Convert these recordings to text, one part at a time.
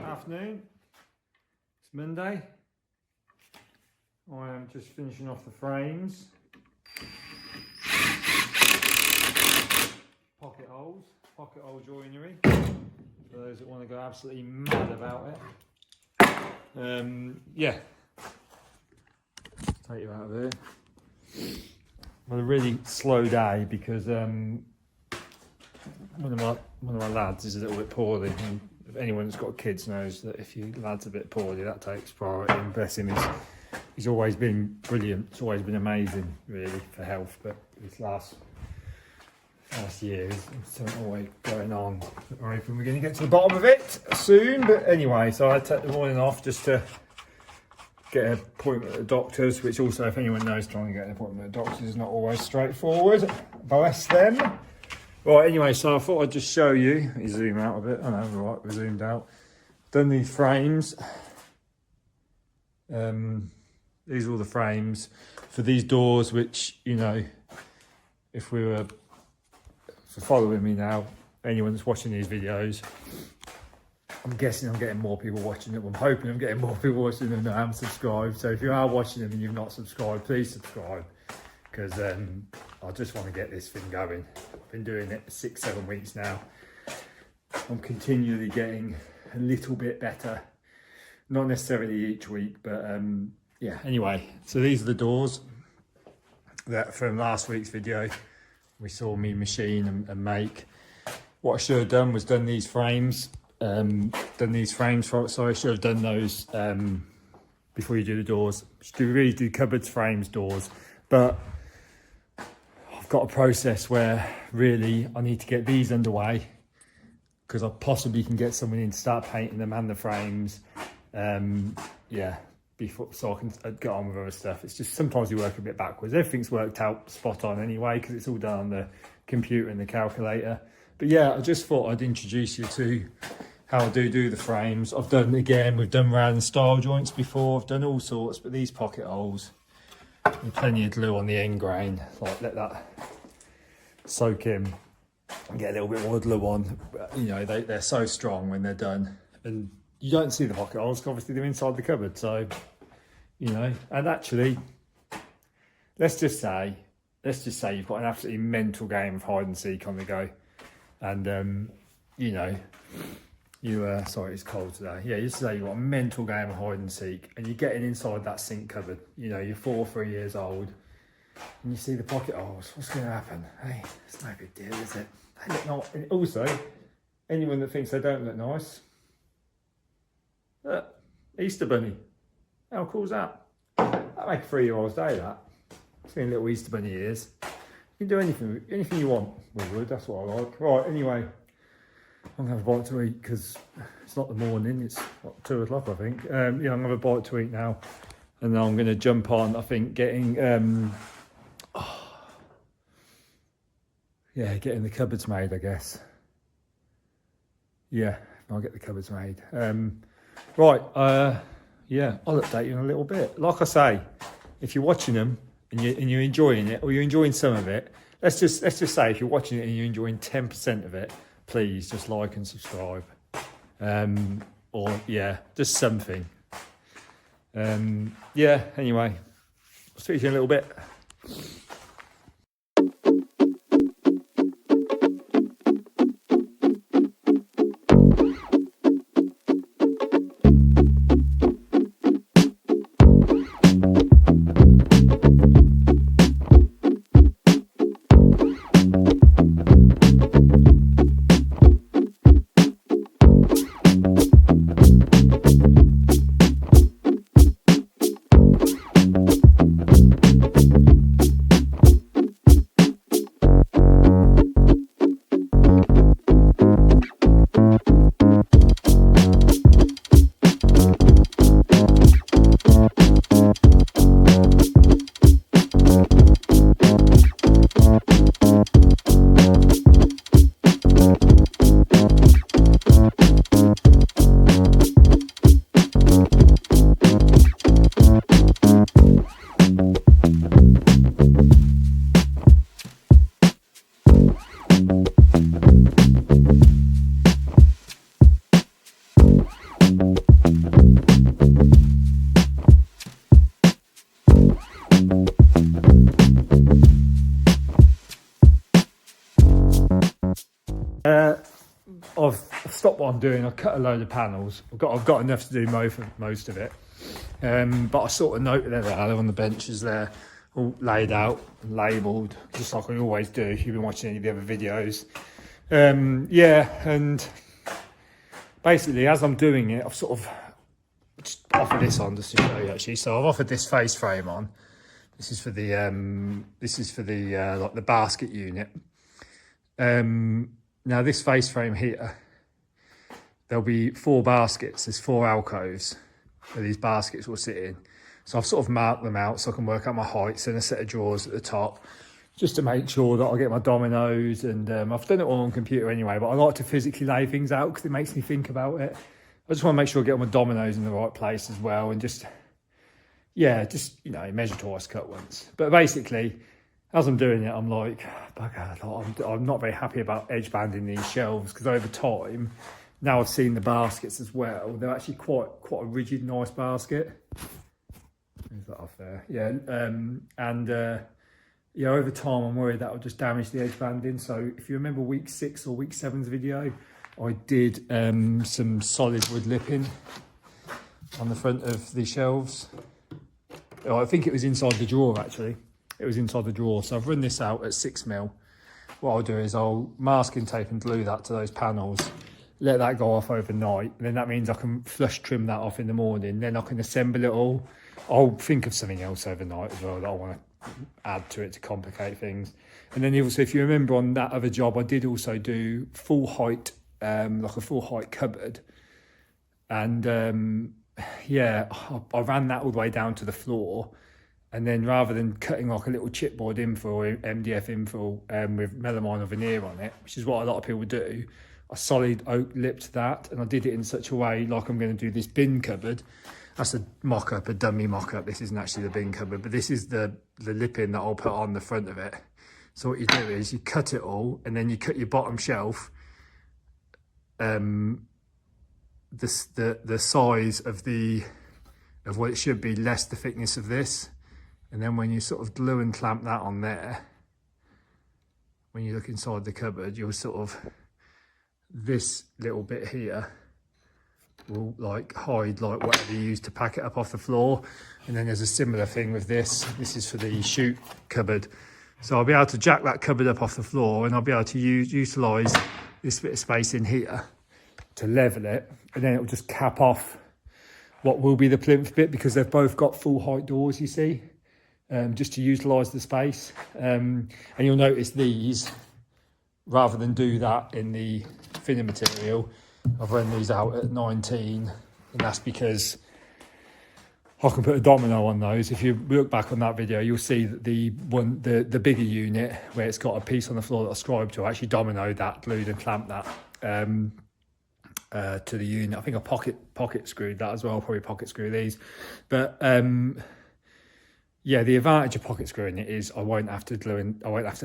Afternoon. It's Monday. I am just finishing off the frames. Pocket hole joinery. For those that want to go absolutely mad about it. Yeah. Take you out of here. Well, a really slow day because one of my lads is a little bit poorly, and if anyone that's got kids knows that if your lad's a bit poorly, that takes priority. And bless him, he's always been brilliant. It's always been amazing, really, for health. But this last year, there's something always going on. I'm hoping we're going to get to the bottom of it soon. But anyway, so I took the morning off just to get an appointment at the doctor's, which also, if anyone knows, trying to get an appointment at the doctor's is not always straightforward. Bless them. Right, anyway, so I thought I'd just show you. You zoom out a bit. I know, right, we're zoomed out. Done these frames. These are all the frames for these doors, which, you know, if we were following me now, anyone that's watching these videos, I'm guessing I'm getting more people watching them. I'm hoping I'm getting more people watching them than I am subscribed. So if you are watching them and you've not subscribed, please subscribe, because I just want to get this thing going. I've been doing it 6-7 weeks now. I'm continually getting a little bit better, not necessarily each week, but yeah. Anyway, so these are the doors that from last week's video we saw me machine and make. What I should have done was done these frames. Sorry, I should have done those before you do the doors. Really do cupboards, frames, doors, but I've got a process where really I need to get these underway, because I possibly can get someone in to start painting them and the frames, yeah, before, so I can get on with other stuff. It's just sometimes you work a bit backwards. Everything's worked out spot on anyway, because it's all done on the computer and the calculator. But yeah, I just thought I'd introduce you to how I do the frames. I've done, again, we've done round style joints before. I've done all sorts, but these pocket holes, with plenty of glue on the end grain, like let that soak in and get a little bit more glue on. You know, they're so strong when they're done, and you don't see the pocket holes because obviously they're inside the cupboard. So, you know, and actually, let's just say you've got an absolutely mental game of hide and seek on the go, and you know, sorry, it's cold today. Yeah, just say you've got a mental game of hide and seek, and you're getting inside that sink cupboard. You know, you're 4 or 3 years old, and you see the pocket holes. What's going to happen? Hey, it's no big deal, is it? They look nice. And also, anyone that thinks they don't look nice, look, Easter bunny. How cool is that? That make a 3-year-old's day. That. Seeing little Easter bunny ears. You can do anything you want with wood. That's what I like. Right. Anyway, I'm gonna have a bite to eat because it's not the morning. It's what, 2 o'clock, I think. Yeah, I'm gonna have a bite to eat now, and then I'm gonna jump on. I think getting getting the cupboards made, I guess. Yeah, I'll get the cupboards made. Right, yeah, I'll update you in a little bit. Like I say, if you're watching them and you're enjoying it, or you're enjoying some of it, let's just say if you're watching it and you're enjoying 10% of it, please just like and subscribe. Or yeah, just something. Yeah, anyway, I'll speak to you in a little bit. stop what I'm doing. I cut a load of panels. I've got enough to do most of it. But I sort of noted that they're on the benches there, all laid out and labelled, just like I always do if you've been watching any of the other videos. Yeah, and basically as I'm doing it, I've sort of just offered this on just to show you actually. So I've offered this face frame on. This is for the like the basket unit. Now this face frame here, there'll be 4 baskets. There's 4 alcoves where these baskets will sit in. So I've sort of marked them out so I can work out my heights and a set of drawers at the top, just to make sure that I get my dominoes. And I've done it all on computer anyway, but I like to physically lay things out because it makes me think about it. I just want to make sure I get all my dominoes in the right place as well, and just, yeah, just, you know, measure twice, cut once. But basically, as I'm doing it, I'm like, bugger, I'm not very happy about edge banding these shelves, because over time, now I've seen the baskets as well, they're actually quite a rigid, nice basket. Is that off there? Yeah, yeah, over time I'm worried that will just damage the edge banding. So if you remember week 6 or week 7's video, I did some solid wood lipping on the front of the shelves. Oh, I think it was inside the drawer actually. It was inside the drawer. So I've run this out at 6mm. What I'll do is I'll masking tape and glue that to those panels, let that go off overnight, and then that means I can flush trim that off in the morning. Then I can assemble it all. I'll think of something else overnight as well that I want to add to it to complicate things. And then also, if you remember on that other job, I did also do full height, like a full height cupboard. And yeah, I ran that all the way down to the floor. And then rather than cutting like a little chipboard infill or MDF infill with melamine or veneer on it, which is what a lot of people do, I solid oak lipped that, and I did it in such a way like I'm going to do this bin cupboard. That's a mock-up, a dummy mock-up. This isn't actually the bin cupboard, but this is the lipping that I'll put on the front of it. So what you do is you cut it all, and then you cut your bottom shelf the size of what it should be, less the thickness of this. And then when you sort of glue and clamp that on there, when you look inside the cupboard, you'll sort of, this little bit here will like hide like whatever you use to pack it up off the floor. And then there's a similar thing with this. This is for the chute cupboard. So I'll be able to jack that cupboard up off the floor, and I'll be able to utilise this bit of space in here to level it, and then it'll just cap off what will be the plinth bit, because they've both got full height doors, you see, just to utilise the space. And you'll notice these, rather than do that in the thinner material, I've run these out at 19, and that's because I can put a domino on those. If you look back on that video, you'll see that the bigger unit, where it's got a piece on the floor that I scribed to, I actually dominoed that, glued and clamped that to the unit. I think I pocket screwed that as well. I'll probably pocket screw these, but yeah, the advantage of pocket screwing it is I won't have to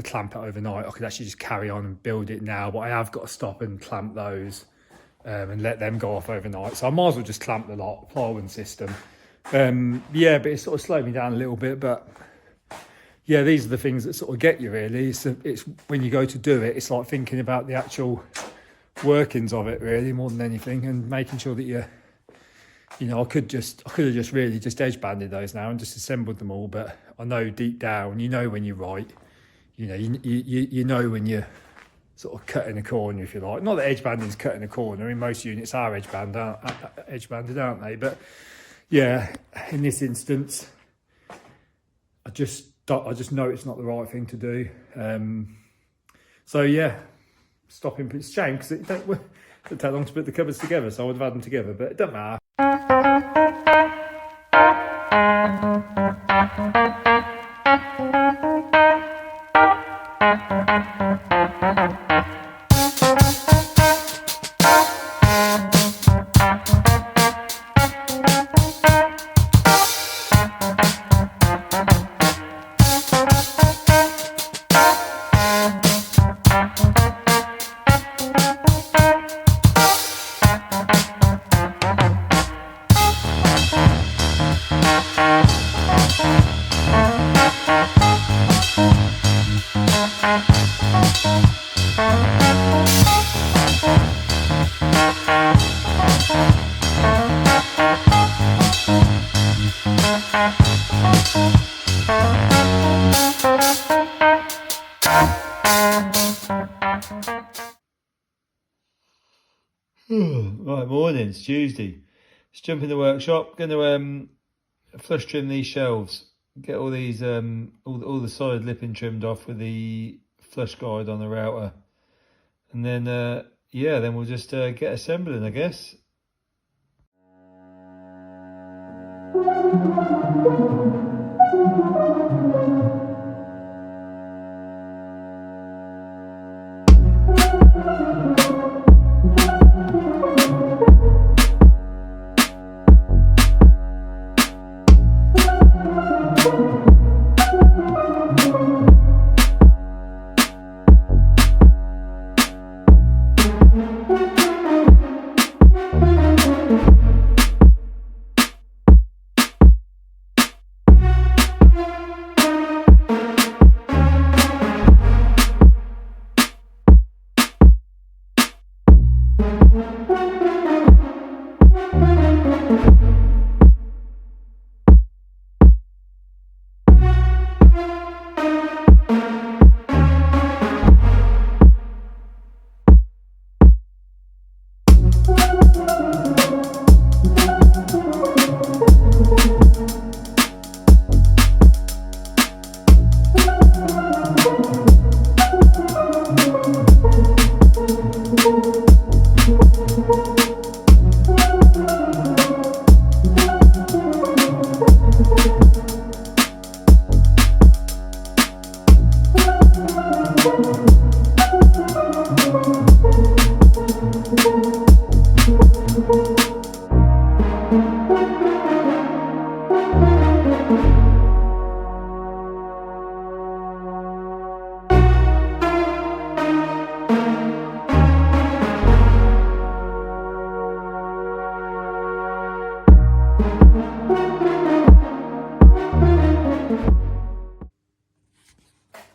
clamp it overnight. I could actually just carry on and build it now, but I have got to stop and clamp those and let them go off overnight. So I might as well just clamp the lot, plywood system. Yeah, but it sort of slowed me down a little bit. But yeah, these are the things that sort of get you really. It's when you go to do it, it's like thinking about the actual workings of it really, more than anything, and making sure that you know, I could have just really just edge banded those now and just assembled them all. But I know deep down, you know, when you write, you know, you know when you're sort of cutting a corner, if you like. Not that edge banding is cutting a corner. I mean, most units are edge banded, aren't they? But yeah, in this instance, I just know it's not the right thing to do. So yeah, stopping. It's a shame because it don't take long to put the cupboards together, so I would have had them together, but it doesn't matter. Right, morning, it's Tuesday. Let's jump in the workshop. Going to flush trim these shelves. Get all these, all the solid lipping trimmed off with the flush guide on the router. And then, yeah, then we'll just get assembling, I guess.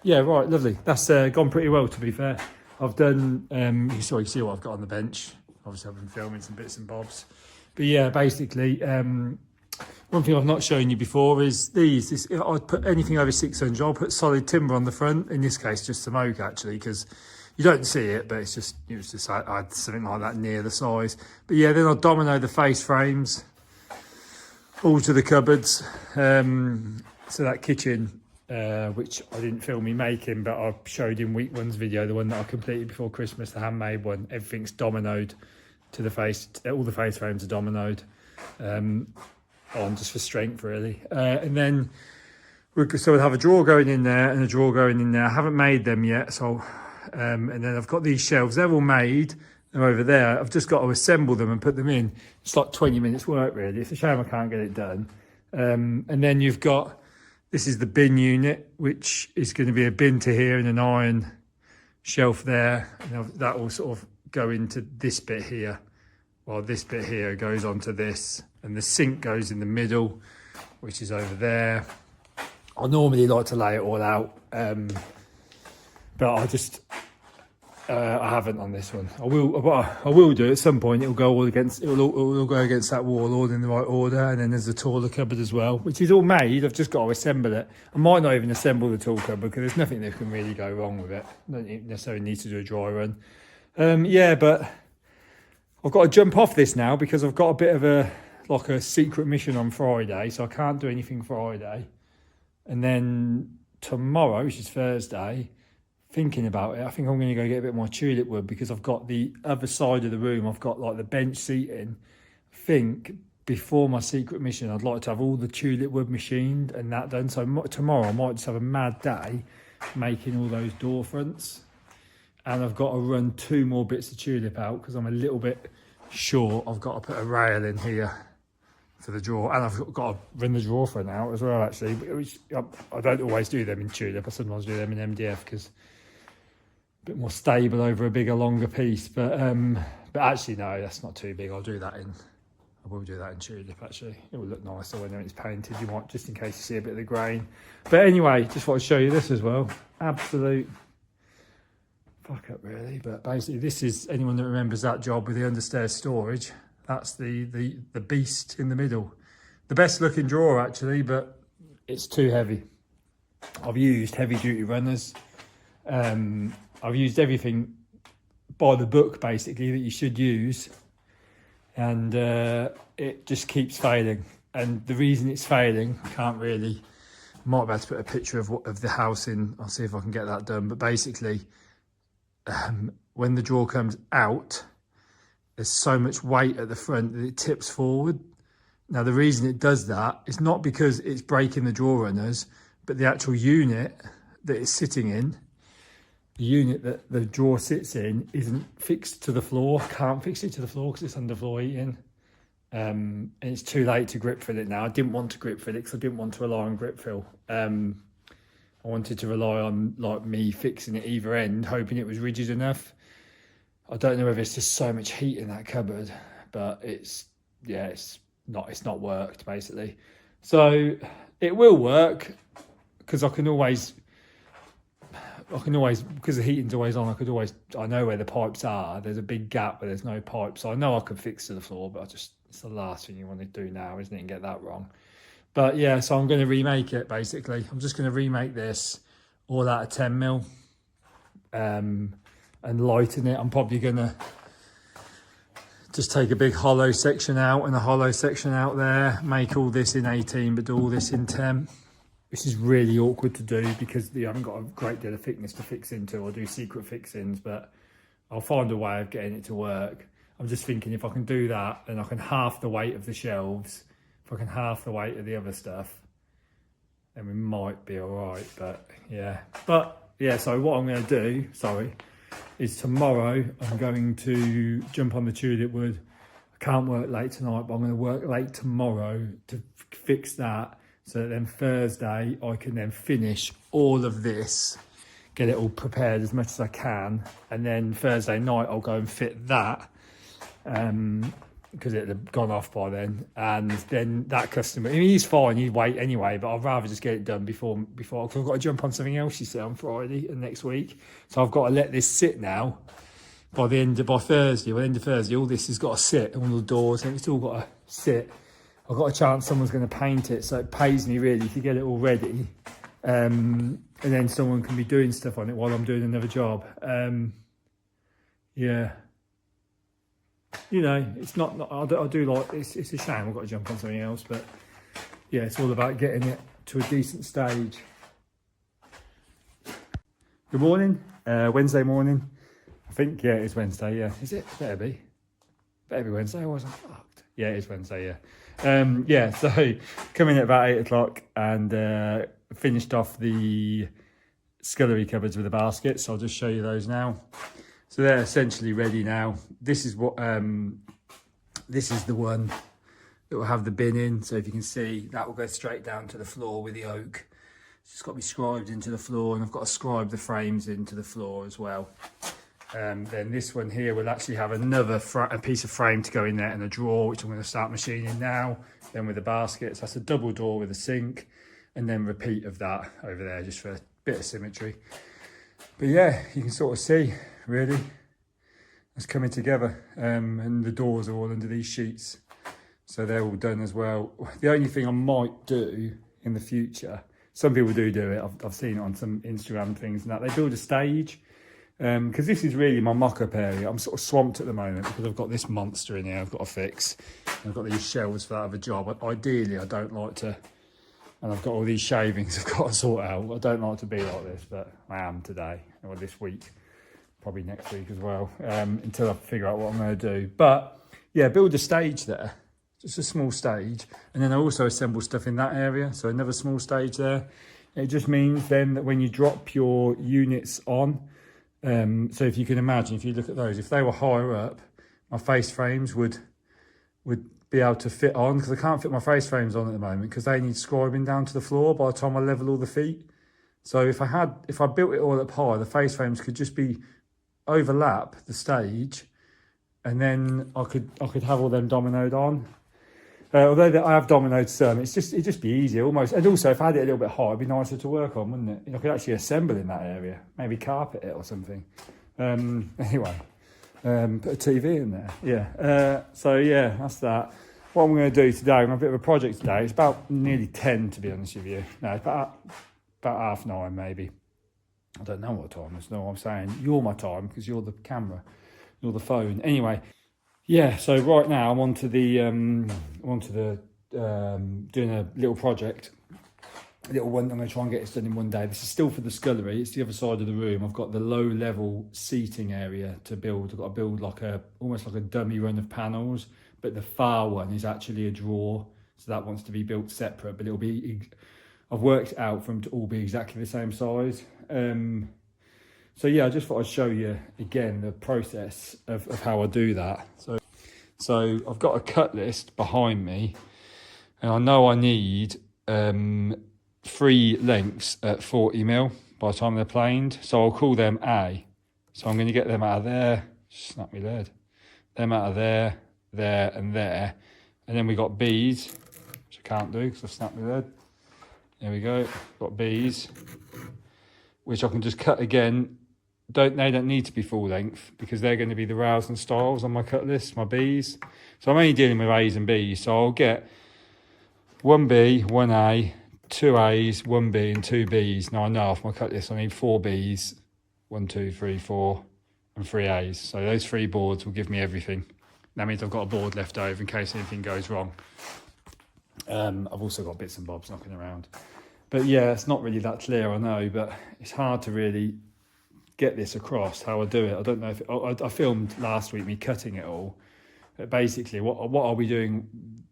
Yeah, right, lovely. That's gone pretty well, to be fair. I've done, you see what I've got on the bench. Obviously, I've been filming some bits and bobs. But yeah, basically, one thing I've not shown you before is these. If I put anything over 600, I'll put solid timber on the front. In this case, just some oak, actually, because you don't see it, but it's just I had something like that near the size. But yeah, then I'll domino the face frames all to the cupboards. So that kitchen, which I didn't film me making, but I showed in week one's video, the one that I completed before Christmas, the handmade one. Everything's dominoed to the face. All the face frames are dominoed on just for strength, really. And then we'll have a drawer going in there and a drawer going in there. I haven't made them yet, so and then I've got these shelves. They're all made. They're over there. I've just got to assemble them and put them in. It's like 20 minutes work, really. It's a shame I can't get it done. And then you've got, this is the bin unit, which is going to be a bin to here and an iron shelf there. And that will sort of go into this bit here, while this bit here goes onto this. And the sink goes in the middle, which is over there. I normally like to lay it all out, but I haven't on this one. I will do it at some point. It'll go all against that wall, all in the right order. And then there's the taller cupboard as well, which is all made. I've just got to assemble it. I might not even assemble the tall cupboard because there's nothing that can really go wrong with it. I don't necessarily need to do a dry run. Yeah, but I've got to jump off this now because I've got a bit of a secret mission on Friday, so I can't do anything Friday. And then tomorrow, which is Thursday, thinking about it, I think I'm going to go get a bit more tulip wood because I've got the other side of the room. I've got like the bench seating. I think before my secret mission, I'd like to have all the tulip wood machined and that done. So tomorrow I might just have a mad day making all those door fronts. And I've got to run 2 more bits of tulip out because I'm a little bit short. I've got to put a rail in here for the drawer, and I've got to run the drawer front out as well, actually, which I don't always do them in tulip. I sometimes do them in MDF because a bit more stable over a bigger, longer piece. But actually, no, that's not too big. I will do that in tulip, actually. It will look nicer when it's painted. You might, just in case you see a bit of the grain. But anyway, just want to show you this as well. Absolute fuck up, really. But basically, this is, anyone that remembers that job with the understairs storage, that's the beast in the middle. The best looking drawer, actually, but it's too heavy. I've used heavy duty runners. I've used everything by the book, basically, that you should use. and it just keeps failing. And the reason it's failing, I can't really, might be able to put a picture of the house in. I'll see if I can get that done. But basically, when the drawer comes out, there's so much weight at the front that it tips forward. Now, the reason it does that is not because it's breaking the drawer runners, but the actual unit that it's sitting in, the unit that the drawer sits in, isn't fixed to the floor. Can't fix it to the floor because it's underfloor heating. And it's too late to grip fill it now. I didn't want to grip fill it because I didn't want to rely on grip fill. I wanted to rely on like me fixing it either end, hoping it was rigid enough. I don't know whether it's just so much heat in that cupboard, but it's not worked basically. So it will work because I can always, because the heating's always on, I know where the pipes are. There's a big gap where there's no pipe, so I know I could fix to the floor, but it's the last thing you want to do now, isn't it, and get that wrong. But yeah, so I'm going to remake it basically. I'm just going to remake this all out of 10mm and lighten it. I'm probably going to just take a big hollow section out and a hollow section out there, make all this in 18 but do all this in 10. This is really awkward to do because you haven't got a great deal of thickness to fix into or do secret fixings, but I'll find a way of getting it to work. I'm just thinking if I can do that, then I can half the weight of the shelves. If I can half the weight of the other stuff, then we might be all right. But yeah, so what I'm going to do, is tomorrow I'm going to jump on the tulip wood. I can't work late tonight, but I'm going to work late tomorrow to fix that. So that then Thursday I can then finish all of this, get it all prepared as much as I can. And then Thursday night I'll go and fit that. Because it had gone off by then, and then that customer, I mean, he's fine, he'd wait anyway, but I'd rather just get it done before because I've got to jump on something else, you see, on Friday and next week. So I've got to let this sit now. By end of Thursday, all this has got to sit, all the doors, and it's all got to sit. I've got a chance someone's going to paint it, so it pays me really to get it all ready. And then someone can be doing stuff on it while I'm doing another job. Yeah. You know, it's not I do like, it's a shame I've got to jump on something else, but yeah, it's all about getting it to a decent stage. Good morning, Wednesday morning. I think, yeah, it's Wednesday, yeah. Is it? Better be Wednesday, or was I fucked? Yeah, it is Wednesday, yeah. Yeah, so coming at about 8 o'clock and finished off the scullery cupboards with the baskets. I'll just show you those now. So they're essentially ready now. This is what this is the one that will have the bin in. So if you can see, that will go straight down to the floor with the oak. It's just got to be scribed into the floor, and I've got to scribe the frames into the floor as well. Then this one here will actually have another a piece of frame to go in there and a drawer, which I'm going to start machining now. Then with the baskets, that's a double door with a sink, and then repeat of that over there just for a bit of symmetry. But yeah, you can sort of see, really, it's coming together. And the doors are all under these sheets, so they're all done as well. The only thing I might do in the future, some people do it, I've seen it on some Instagram things and that, they build a stage, because this is really my mock-up area. I'm sort of swamped at the moment because I've got this monster in here I've got to fix. I've got these shelves for that other job. Ideally, I don't like to, and I've got all these shavings I've got to sort out. I don't like to be like this, but I am today, or this week, probably next week as well, until I figure out what I'm going to do. But yeah, build a stage there, just a small stage, and then I also assemble stuff in that area, so another small stage there. It just means then that when you drop your units on, so if you can imagine, if you look at those, if they were higher up, my face frames would be able to fit on, because I can't fit my face frames on at the moment because they need scribing down to the floor by the time I level all the feet. So if I built it all up high, the face frames could just be overlap the stage, and then I could have all them dominoed on. Although I have dominoed some, it'd just be easier almost. And also, if I had it a little bit higher, it'd be nicer to work on, wouldn't it? I could actually assemble in that area, maybe carpet it or something. Anyway, put a TV in there. Yeah. So yeah, that's that. What I'm going to do today, I'm on a bit of a project today. It's about nearly 10, to be honest with you. No, it's about 9:30 maybe. I don't know what time. That's not what I'm saying. You're my time because you're the camera, you're the phone. Anyway. Yeah, so right now I'm onto the doing a little project, a little one. I'm going to try and get this done in one day. This is still for the scullery. It's the other side of the room. I've got the low level seating area to build. I've got to build like almost like a dummy run of panels, but the far one is actually a drawer, so that wants to be built separate. But it'll be, I've worked it out for them to all be exactly the same size. So yeah, I just thought I'd show you again the process of how I do that. So I've got a cut list behind me, and I know I need 3 lengths at 40mm by the time they're planed. So I'll call them A. So I'm going to get them out of there. Snap my lead. Them out of there, there, and there. And then we got B's, which I can't do because I've snapped my lead. There we go. Got B's, which I can just cut again. They don't need to be full length because they're going to be the rails and stiles on my cut list, my B's. So I'm only dealing with A's and B's. So I'll get 1B, 1A, 2 A's, 1B and 2 B's. Now I know off my cut list I need 4 B's, 1, 2, 3, 4 and 3 A's. So those 3 boards will give me everything. That means I've got a board left over in case anything goes wrong. I've also got bits and bobs knocking around. But yeah, it's not really that clear, I know, but it's hard to really get this across how I do it. I don't know if I filmed last week me cutting it all, but basically what are we doing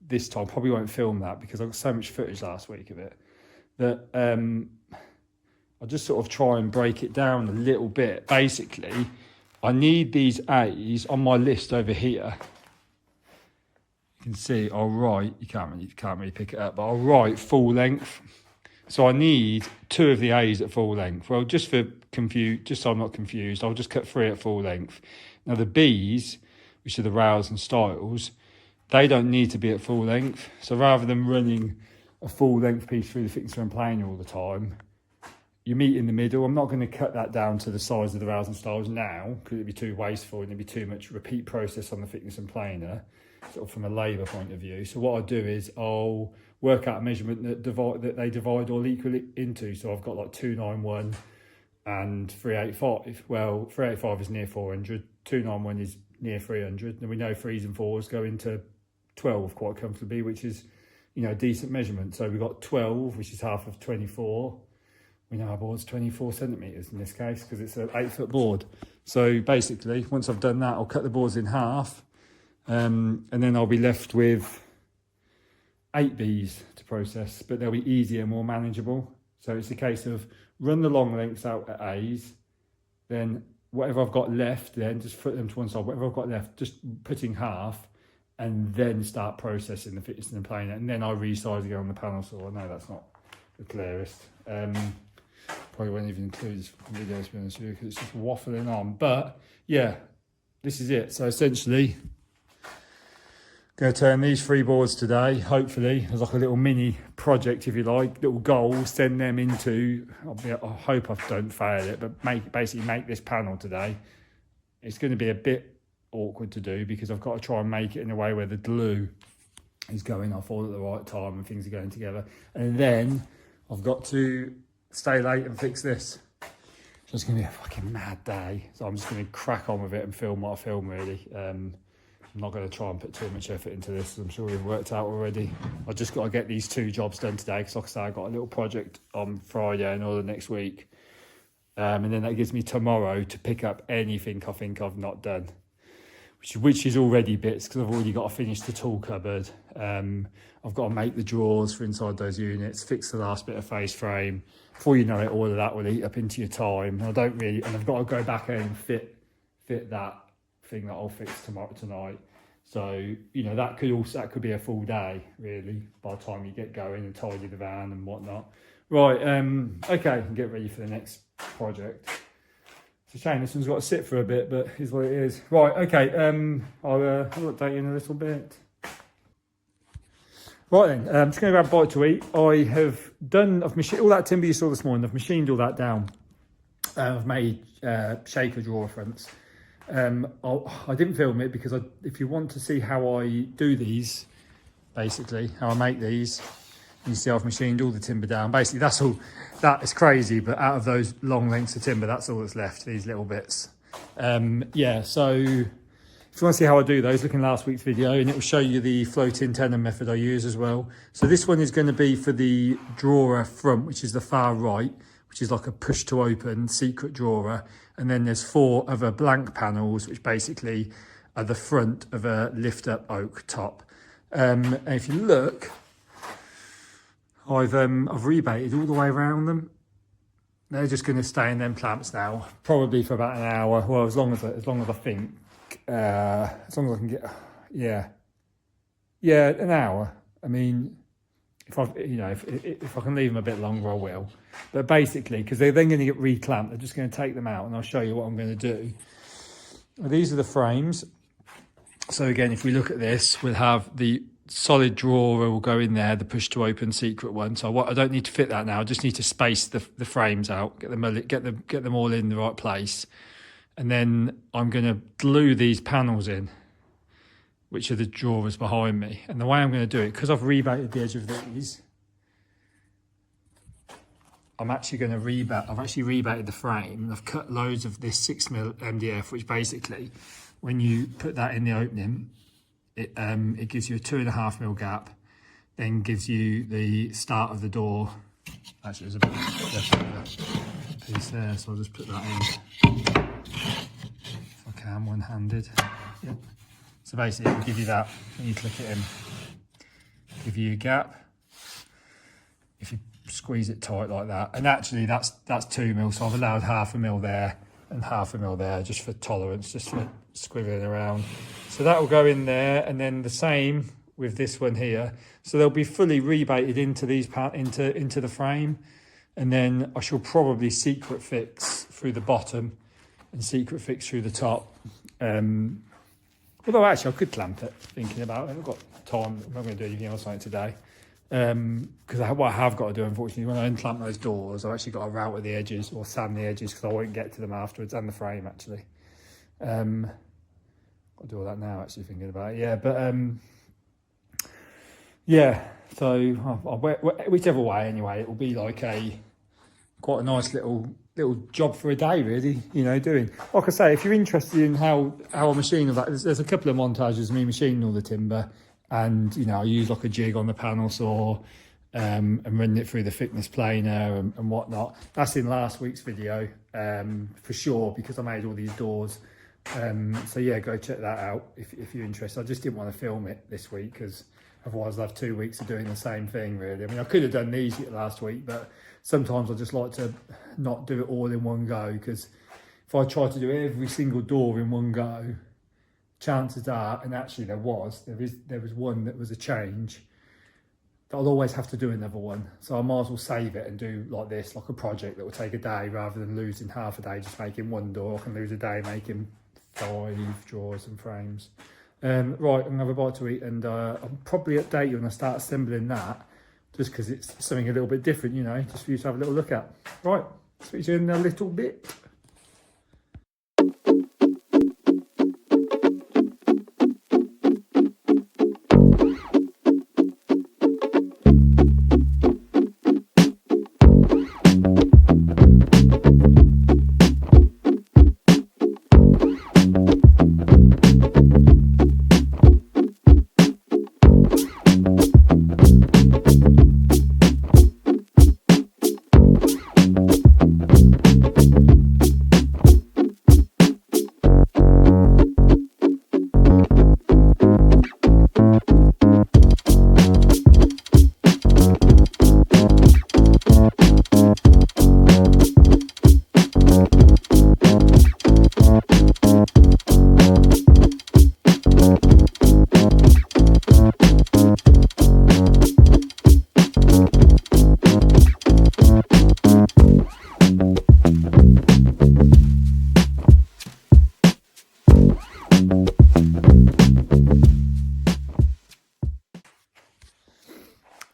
this time? Probably won't film that because I got so much footage last week of it that I'll just sort of try and break it down a little bit. Basically I need these A's on my list over here. You can see I'll write, you can't really pick it up, but I'll write full length. So I need 2 of the A's at full length. Well, just so I'm not confused, I'll just cut 3 at full length. Now the B's, which are the rails and stiles, they don't need to be at full length. So rather than running a full length piece through the thickness and planer all the time, you meet in the middle. I'm not going to cut that down to the size of the rails and stiles now because it'd be too wasteful and it'd be too much repeat process on the thickness and planer, sort of from a labour point of view. So what I'll do is I'll work out a measurement that they divide all equally into. So I've got like 291 and 385. Well, 385 is near 400, 291 is near 300, and we know 3s and 4s go into 12 quite comfortably, which is, you know, a decent measurement. So we've got 12, which is half of 24. We know our board's 24 centimetres in this case because it's an 8-foot board. So basically, once I've done that, I'll cut the boards in half, and then I'll be left with 8 B's to process, but they'll be easier, more manageable. So it's a case of run the long lengths out at A's, then whatever I've got left, then just put them to one side. Whatever I've got left, just putting half, and then start processing the thickness and the planer, and then I'll resize again on the panel saw. I know that's not the clearest. Probably won't even include this video to be honest with you because it's just waffling on. But yeah, this is it. So essentially, going to turn these 3 boards today, hopefully, as like a little mini project, if you like, little goal, send them into, I hope I don't fail it, but basically make this panel today. It's going to be a bit awkward to do because I've got to try and make it in a way where the glue is going off all at the right time and things are going together. And then I've got to stay late and fix this. So it's going to be a fucking mad day. So I'm just going to crack on with it and film what I film, really. I'm not going to try and put too much effort into this, as I'm sure we've worked out already. I've just got to get these 2 jobs done today because, like I say, I've got a little project on Friday and all the next week. And then that gives me tomorrow to pick up anything I think I've not done, which is already bits because I've already got to finish the tool cupboard. I've got to make the drawers for inside those units, fix the last bit of face frame. Before you know it, all of that will eat up into your time. And I've got to go back in and fit that thing that I'll fix tonight. So, you know, that could be a full day, really, by the time you get going and tidy the van and whatnot. Right, okay, and get ready for the next project. It's a shame this one's got to sit for a bit, but here's what it is. Right, okay, I'll update you in a little bit. Right then, I'm just going to grab a bite to eat. I've machined all that timber you saw this morning. I've machined all that down. I've made shaker drawer fronts. I didn't film it because if you want to see how I do these, basically how I make these, you see I've machined all the timber down. Basically that's all. That is crazy, but out of those long lengths of timber, that's all that's left, these little bits. Yeah, so if you want to see how I do those, look in last week's video, and it will show you the floating tenon method I use as well. So this one is going to be for the drawer front, which is the far right, which is like a push to open secret drawer. And then there's 4 other blank panels, which basically are the front of a lift up oak top. And if you look, I've rebated all the way around them. They're just going to stay in them clamps now, probably for about an hour. Well, as long as I think, as long as I can get, yeah, an hour. I mean, if I can leave them a bit longer, I will. But basically, because they're then going to get reclamped, I'm just going to take them out, and I'll show you what I'm going to do. These are the frames. So again, if we look at this, we'll have the solid drawer will go in there, the push to open secret one. So I don't need to fit that now. I just need to space the frames out, get them all in the right place. And then I'm going to glue these panels in, which are the drawers behind me. And the way I'm going to do it, because I've rebated the edge of these, I'm actually going to I've actually rebated the frame. I've cut loads of this 6mm MDF, which basically, when you put that in the opening, it gives you a 2.5mm gap, then gives you the start of the door. Actually, there's a bit of a piece there, so I'll just put that in if I can, one-handed. Yep. So basically, it'll give you that when you click it in. Give you a gap. If you squeeze it tight like that, and actually that's 2mm, so I've allowed 0.5mm there and 0.5mm there, just for tolerance, just for squiggling around. So that will go in there, and then the same with this one here. So they'll be fully rebated into these into the frame, and then I shall probably secret fix through the bottom and secret fix through the top. Although actually I could clamp it, thinking about it. I've got time. I'm not going to do anything else on it today. Because what I have got to do, unfortunately, when I unclamp those doors, I've actually got to route the edges or sand the edges, because I won't get to them afterwards, and the frame actually. Got to do all that now, actually, thinking about it. Yeah, but yeah, so whichever way anyway, it will be like quite a nice little job for a day, really, doing. Like I say, if you're interested in how I machine all that, there's a couple of montages of me machining all the timber, and I use like a jig on the panel saw and running it through the thickness planer and whatnot. That's in last week's video for sure, because I made all these doors. So yeah, go check that out if you're interested. I just didn't want to film it this week, because otherwise I'll have 2 weeks of doing the same thing, really. I mean, I could have done these last week, but sometimes I just like to not do it all in one go, because if I try to do every single door in one go, chances are, and actually there was one that was a change, that I'll always have to do another one. So I might as well save it and do like this, like a project that will take a day, rather than losing half a day just making one door. I can lose a day making 5 drawers and frames. Right, I'm gonna have a bite to eat, and I'll probably update you when I start assembling that, just because it's something a little bit different, just for you to have a little look at. Right, speak to you in a little bit.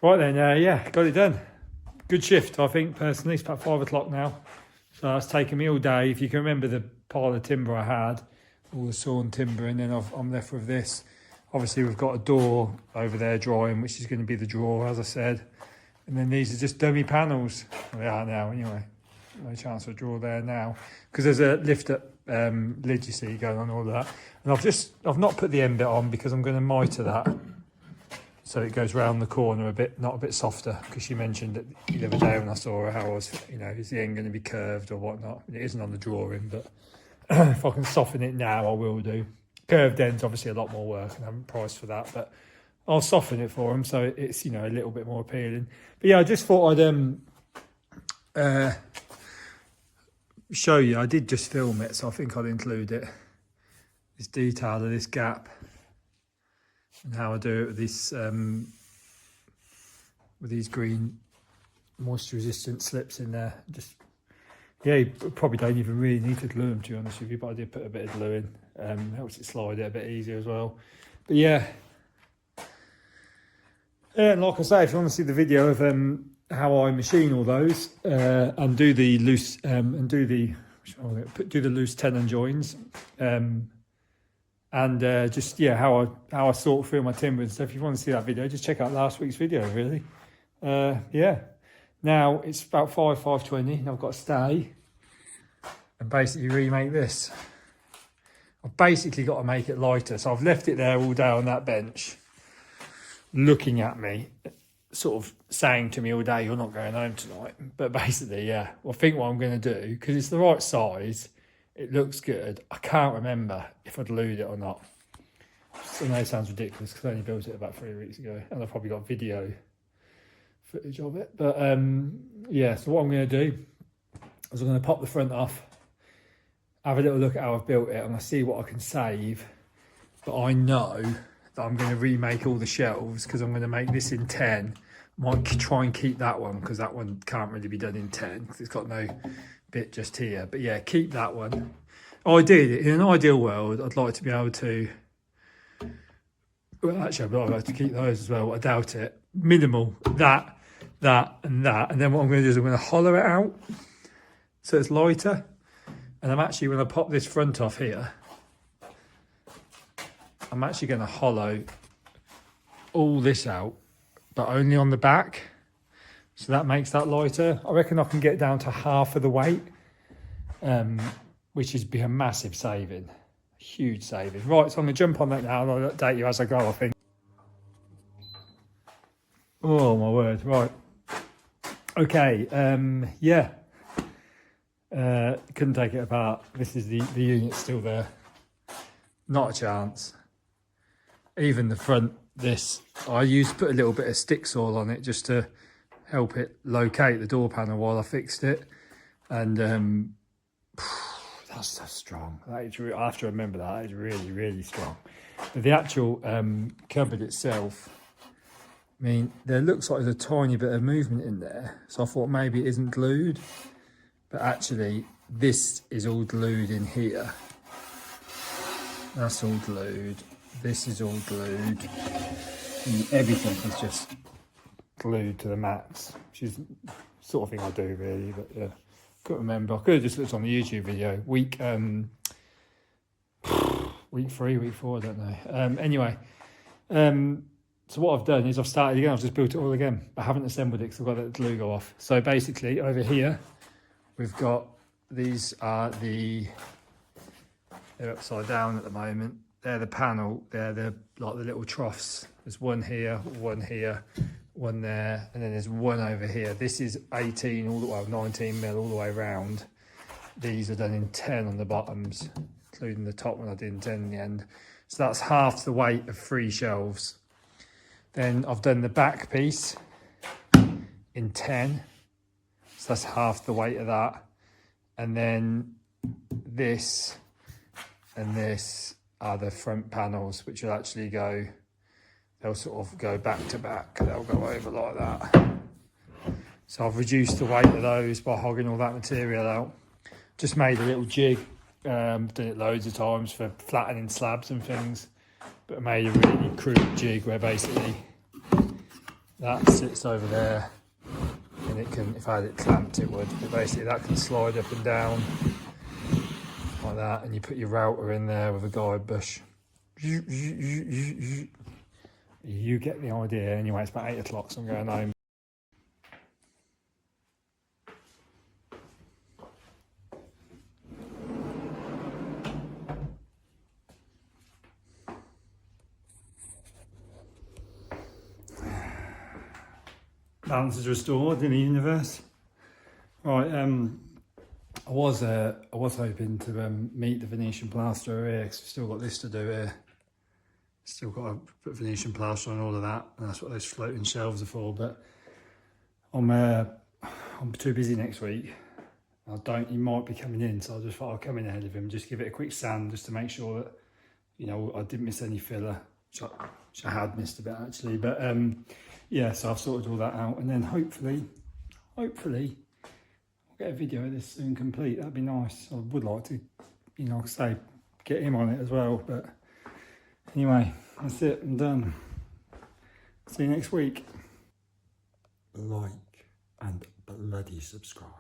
Right then, yeah, got it done. Good shift, I think, personally. It's about 5 o'clock now. So it's taken me all day. If you can remember the pile of timber I had, all the sawn timber, and then I'm left with this. Obviously, we've got a door over there drying, which is going to be the drawer, as I said. And then these are just dummy panels. They are now, anyway. no chance for a drawer there now, because there's a lift up lid, you see, going on all that. And I've not put the end bit on because I'm going to mitre that so it goes round the corner a bit, not a bit softer, because she mentioned that the other day when I saw her how I was, you know, is the end going to be curved or whatnot. It isn't on the drawing, but if I can soften it now, I will do. Curved end's obviously a lot more work, and I haven't priced for that, but I'll soften it for them so it's, you know, a little bit more appealing. But yeah, I just thought I'd show you. I did just film it, so I think I'll include it. This detail of this gap and how I do it with this with these green moisture resistant slips in there. Just, yeah, you probably don't even really need to glue them, to be honest with you, but I did put a bit of glue in. Helps it slide it a bit easier as well. But yeah, and like I say, if you want to see the video of how I machine all those and do the loose do the loose tenon joins, and just, yeah, how I sort through my timber and stuff. If you want to see that video, just check out last week's video, really. Yeah, now it's about 5:20 and I've got to stay and basically remake this. I've basically got to make it lighter, so I've left it there all day on that bench looking at me, sort of saying to me all day, you're not going home tonight. But basically, yeah, I think what I'm going to do, because it's the right size, it looks good. I can't remember if I'd glued it or not. So I know it sounds ridiculous because I only built it about 3 weeks ago and I've probably got video footage of it. But yeah, so what I'm going to do is I'm going to pop the front off, have a little look at how I've built it, and I see what I can save. But I know that I'm going to remake all the shelves because I'm going to make this in 10. Might try and keep that one because that one can't really be done in 10 because it's got no bit just here. But yeah, keep that one. Ideally, in an ideal world, I'd like to be able to, well, actually I'd like to keep those as well. I doubt it. Minimal, that, and that. And then what I'm going to do is I'm going to hollow it out so it's lighter. And I'm actually, when I pop this front off here, I'm actually going to hollow all this out, but only on the back. So that makes that lighter. I reckon I can get down to half of the weight, which would be a massive saving, huge saving. Right, so I'm going to jump on that now and I'll update you as I go, I think. Oh, my word, right. Okay, yeah. Couldn't take it apart. This is the unit's still there. Not a chance. Even the front, this, I used to put a little bit of stick saw on it just to help it locate the door panel while I fixed it. And that's so strong. That is, I have to remember that is really, really strong. But the actual cupboard itself, I mean, there looks like there's a tiny bit of movement in there. So I thought maybe it isn't glued, but actually this is all glued in here. That's all glued. This is all glued. And everything is just glued to the mats, which is the sort of thing I do really, but yeah. Couldn't remember. I could have just looked on the YouTube video. Week 3, week 4, I don't know. Anyway, so what I've done is I've started again. I've just built it all again. I haven't assembled it because I've got the glue go off. So basically over here, we've got, these are they're upside down at the moment. They're the panel. They're like the little troughs. There's one here, one there, and then there's one over here. This is 18 all the way, 19 mil all the way around. These are done in 10 on the bottoms, including the top one I did in 10 in the end. So that's half the weight of 3 shelves. Then I've done the back piece in 10. So that's half the weight of that. And then this and this are the front panels, which will actually go, they'll sort of go back to back. They'll go over like that. So I've reduced the weight of those by hogging all that material out. Just made a little jig. Done it loads of times for flattening slabs and things. But I made a really crude jig where basically that sits over there. And it can, if I had it clamped, it would. But basically that can slide up and down like that. And you put your router in there with a guide bush. You get the idea. Anyway, it's about 8 o'clock, so I'm going home. balance is restored in the universe. Right, I was hoping to meet the Venetian plasterer here, because we've still got this to do here. Still got to put Venetian plaster on all of that, and that's what those floating shelves are for. But I'm too busy next week. He might be coming in, so I just thought I'd come in ahead of him, just give it a quick sand, just to make sure that, you know, I didn't miss any filler, which I had missed a bit actually. But yeah, so I've sorted all that out, and then hopefully we'll get a video of this soon complete. That'd be nice. I would like to, you know, say, get him on it as well. But anyway, that's it. I'm done. See you next week. Like and bloody subscribe.